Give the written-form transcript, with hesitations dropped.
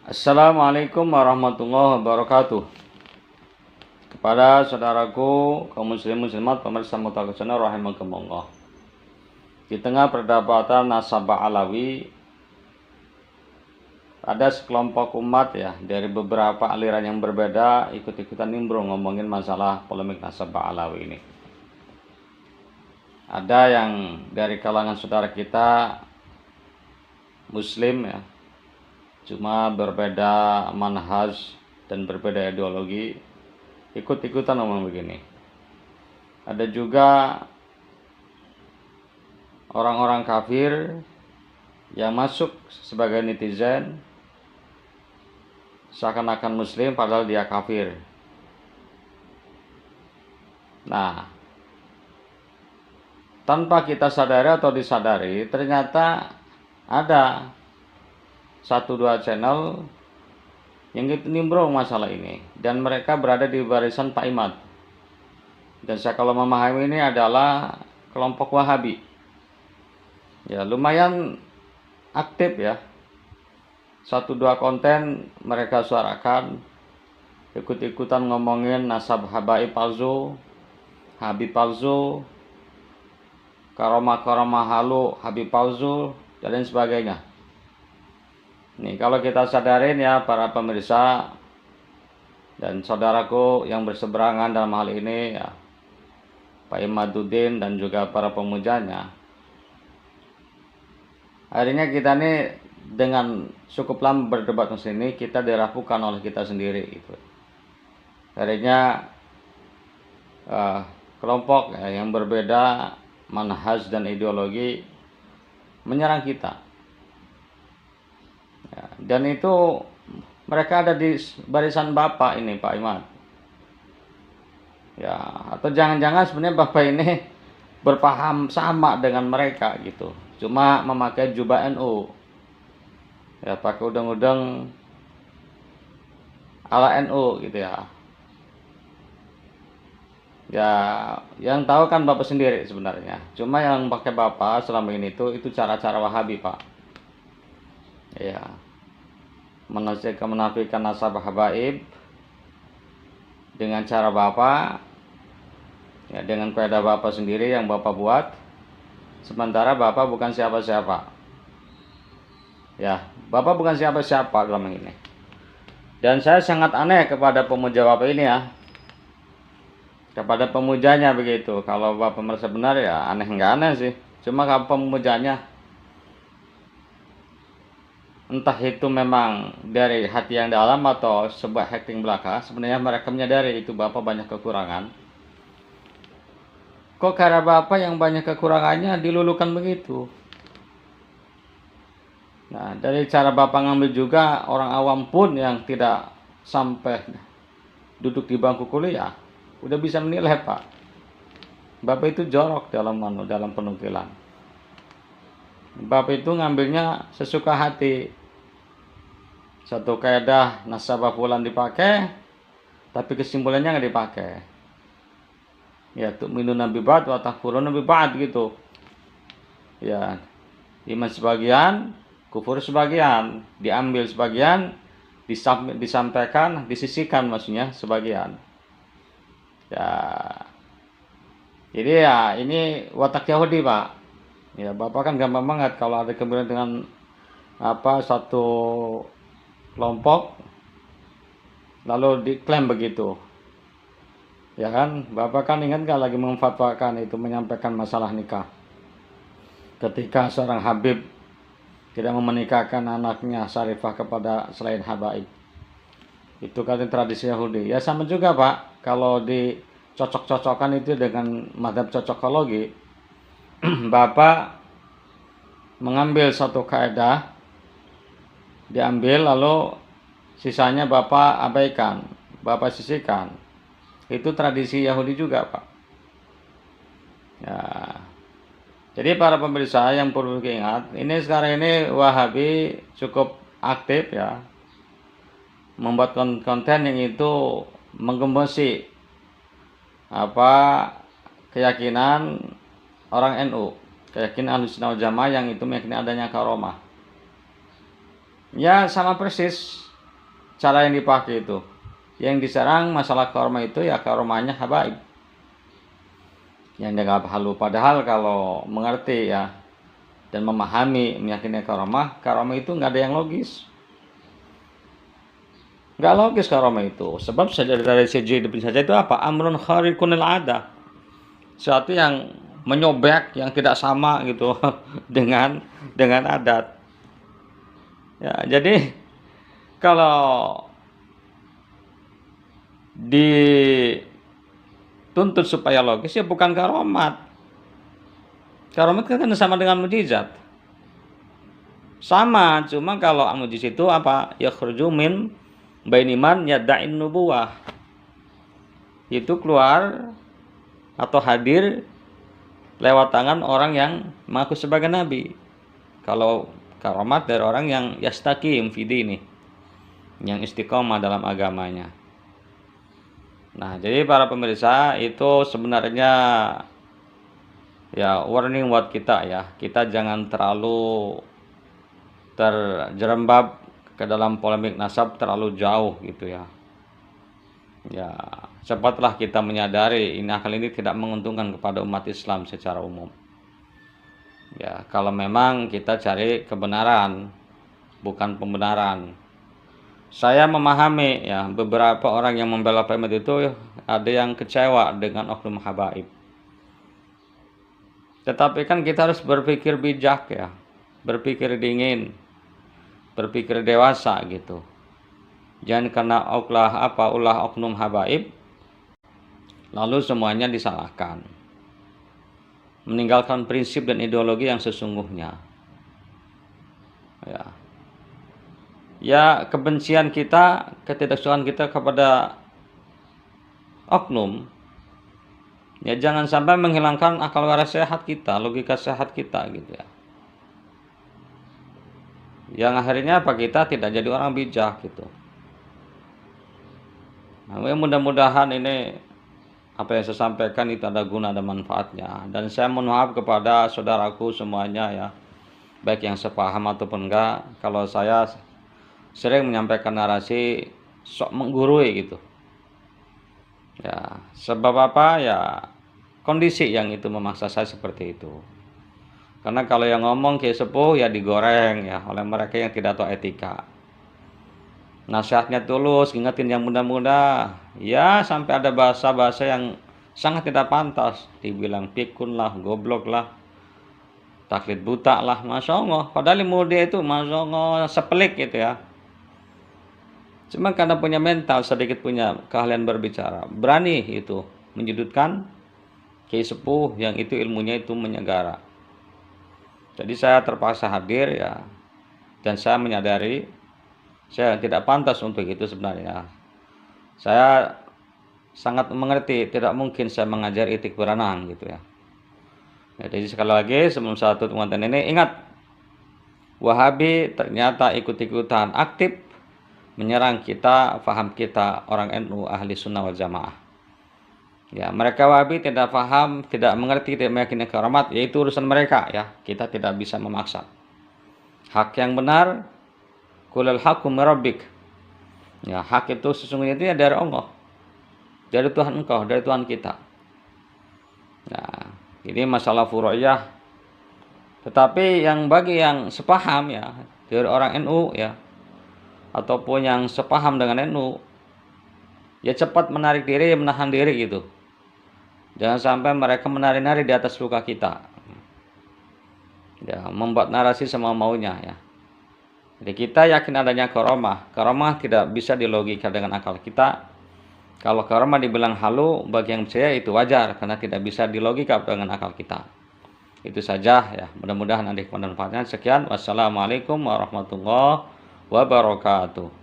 Assalamualaikum warahmatullahi wabarakatuh. Kepada saudaraku kaum muslim muslimat pemirsa Mutlaqah Channel rahimakumullah. Di tengah perdebatan nasabah alawi, ada sekelompok umat ya dari beberapa aliran yang berbeda ikut-ikutan nimbrung ngomongin masalah polemik nasabah alawi ini. Ada yang dari kalangan saudara kita muslim ya, cuma berbeda manhaj dan berbeda ideologi, ikut-ikutan ngomong begini. Ada juga orang-orang kafir yang masuk sebagai netizen seakan-akan muslim padahal dia kafir. Nah, tanpa kita sadari atau disadari, ternyata ada 1-2 channel yang nimbrung masalah ini, dan mereka berada di barisan Pak Imad. Dan saya kalau memahami ini adalah kelompok Wahabi. Ya, lumayan aktif ya. 1-2 konten mereka suarakan, ikut-ikutan ngomongin nasab habaib palsu, habib palsu, karomah halu, habib palsu, dan lain sebagainya. Nih, kalau kita sadarin ya para pemirsa dan saudaraku yang berseberangan dalam hal ini ya, Pak Imaduddin dan juga para pemujanya. Akhirnya kita nih dengan cukup lama berdebat di sini, kita dirapuhkan oleh kita sendiri gitu. Akhirnya kelompok ya, yang berbeda manhaj dan ideologi menyerang kita. Ya, dan itu mereka ada di barisan Bapak ini, Pak Imad. Ya, atau jangan-jangan sebenarnya Bapak ini berpaham sama dengan mereka gitu. Cuma memakai jubah NU. Ya, pakai udang-udang ala NU gitu ya. Ya, yang tahu kan Bapak sendiri sebenarnya. Cuma yang pakai Bapak selama ini itu cara-cara Wahabi, Pak. Ya. Menafikan nasabah habaib dengan cara Bapak ya, dengan kaidah Bapak sendiri yang Bapak buat, sementara Bapak bukan siapa-siapa ya, Bapak bukan siapa-siapa dalam ini. Dan saya sangat aneh kepada pemuja Bapak ini ya, kepada pemujanya begitu. Kalau Bapak merasa benar ya aneh, enggak aneh sih, cuma kalau pemujanya entah itu memang dari hati yang dalam atau sebuah hacking belaka, sebenarnya mereka menyadari itu Bapak banyak kekurangan. Kok karena Bapak yang banyak kekurangannya dilulukan begitu? Nah, dari cara Bapak ngambil juga, orang awam pun yang tidak sampai duduk di bangku kuliah udah bisa menilai, Pak. Bapak itu jorok dalam penukilan. Bapak itu ngambilnya sesuka hati. Satu kaidah nasabah fulan dipakai, tapi kesimpulannya nggak dipakai. Ya, tu'minun nabi ba'd wa takfurun nabi ba'd gitu. Ya, iman sebagian, kufur sebagian, diambil sebagian, disampaikan, disisihkan maksudnya sebagian. Ya, jadi ya ini watak Yahudi, Pak. Ya, Bapak kan gampang banget kalau ada kemudian dengan satu kelompok lalu diklaim begitu. Ya kan, Bapak kan ingat gak lagi memfatwakan itu, menyampaikan masalah nikah. Ketika seorang habib tidak menikahkan anaknya Syarifah kepada selain habaib. Itu kan tradisi Yahudi. Ya sama juga, Pak, kalau dicocok-cocokkan itu dengan mazhab cocokologi. Bapak mengambil satu kaidah, diambil lalu sisanya Bapak abaikan, Bapak sisihkan. Itu tradisi Yahudi juga, Pak. Ya. Jadi para pemirsa yang perlu diingat, ini sekarang ini Wahabi cukup aktif ya, membuat konten yang itu menggembosi keyakinan orang NU, keyakinan Ahlussunnah wal Jamaah yang itu meyakini adanya karomah. Ya sama persis cara yang dipakai itu. Yang diserang masalah karomah itu ya karomahnya habaib. Yang dianggap halu. Padahal kalau mengerti ya dan memahami meyakini karomah itu nggak ada yang logis. Nggak logis karomah itu. Sebab dari segi depan saja itu apa? Amrun khariqunil ada. Sesuatu yang menyobek yang tidak sama gitu dengan adat. Ya, jadi kalau dituntut supaya logis ya bukan karomat. Karomat kan sama dengan mujizat. Sama, cuma kalau mujizat itu apa? Ya khurju min bainiman yada'in nubuwah. Itu keluar atau hadir lewat tangan orang yang mengaku sebagai nabi. Kalau karomat dari orang yang yastaqim fidini, yang istiqomah dalam agamanya. Nah, jadi para pemirsa itu sebenarnya ya warning buat kita ya. Kita jangan terlalu terjerembab ke dalam polemik nasab terlalu jauh gitu ya. Ya, cepatlah kita menyadari hal ini tidak menguntungkan kepada umat Islam secara umum. Ya, kalau memang kita cari kebenaran, bukan pembenaran. Saya memahami ya beberapa orang yang membela PMT itu ada yang kecewa dengan oknum habaib. Tetapi kan kita harus berpikir bijak ya, berpikir dingin, berpikir dewasa gitu. Jangan karena ulah oknum habaib lalu semuanya disalahkan. Meninggalkan prinsip dan ideologi yang sesungguhnya. Ya, kebencian kita, ketidaksukaan kita kepada oknum ya jangan sampai menghilangkan akal waras sehat kita, logika sehat kita gitu ya. Yang akhirnya apa, kita tidak jadi orang bijak gitu. Nah, mudah-mudahan ini apa yang saya sampaikan itu ada guna dan manfaatnya. Dan saya mohon maaf kepada saudaraku semuanya ya, baik yang sepaham ataupun enggak, kalau saya sering menyampaikan narasi sok menggurui gitu. Ya, sebab apa ya, kondisi yang itu memaksa saya seperti itu. Karena kalau yang ngomong kiai sepuh ya digoreng ya oleh mereka yang tidak tahu etika. Nasihatnya tulus, ingetin yang muda-muda, ya sampai ada bahasa-bahasa yang sangat tidak pantas, dibilang pikun lah, goblok lah, taklid buta lah, masya Allah. Padahal ilmu dia itu masya Allah sepelik gitu ya. Cuma karena punya mental, sedikit punya keahlian berbicara, berani itu menyudutkan kiai sepuh yang itu ilmunya itu menyegara. Jadi saya terpaksa hadir ya, dan saya menyadari saya tidak pantas untuk itu sebenarnya. Saya sangat mengerti, tidak mungkin saya mengajar etik berenang gitu ya. Jadi sekali lagi sebelum saya tutup konten ini, ingat, Wahabi ternyata ikut-ikutan aktif menyerang kita, faham kita orang NU ahli sunnah wal jamaah. Ya, mereka Wahabi tidak paham, tidak mengerti, tidak meyakini karamat, yaitu urusan mereka ya. Kita tidak bisa memaksa. Hak yang benar, qulil haqqu min rabbik. Ya, hak itu sesungguhnya itu ya dari Allah. Dari Tuhan engkau, dari Tuhan kita. Nah, ini masalah furu'iyah. Tetapi yang bagi yang sepaham ya, dari orang NU ya, ataupun yang sepaham dengan NU, ya cepat menarik diri, menahan diri gitu. Jangan sampai mereka menari-nari di atas luka kita. Ya, membuat narasi semau maunya ya. Jadi kita yakin adanya karomah. Karomah tidak bisa dilogika dengan akal kita. Kalau karomah dibilang halu, bagi yang percaya itu wajar karena tidak bisa dilogika dengan akal kita. Itu saja ya. Mudah-mudahan ada manfaatnya. Sekian. Wassalamualaikum warahmatullahi wabarakatuh.